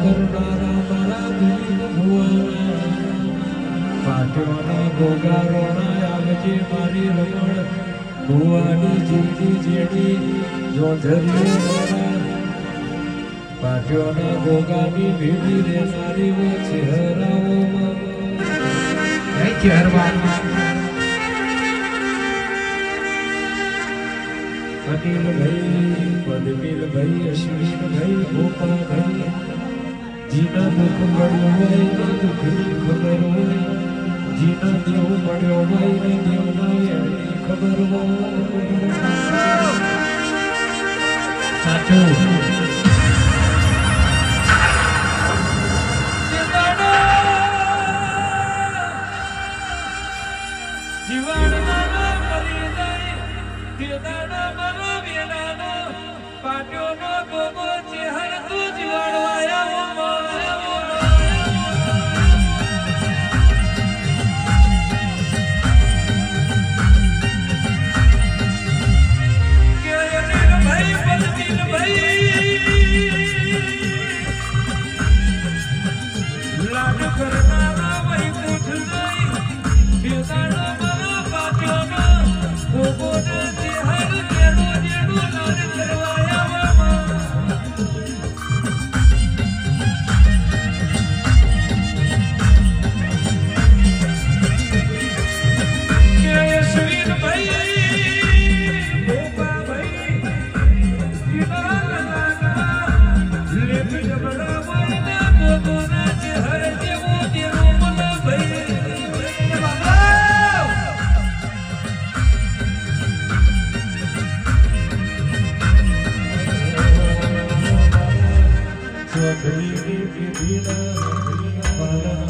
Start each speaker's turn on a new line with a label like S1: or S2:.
S1: કરનારા મારા દિલીપ ભુવાના પાટવાના ગોગારોના આવજે મારી રમણ ભુવાની જીતી જેડી જોધરીઓ પાટવાના ગોગાની ભેડી રે સારી વો ચહેરાઓમાં થેન્ક યુ હરવાન અનિલ ભાઈ પદવીર ભાઈ અશ્વિન ભાઈ ગોપા ભાઈ જીના દુઃખ મળ્યો હોય ને દુઃખની ખબર હોય જીના દેવ મળ્યો હોય ને દેવના વેળની ખબર હોય સાચું Children,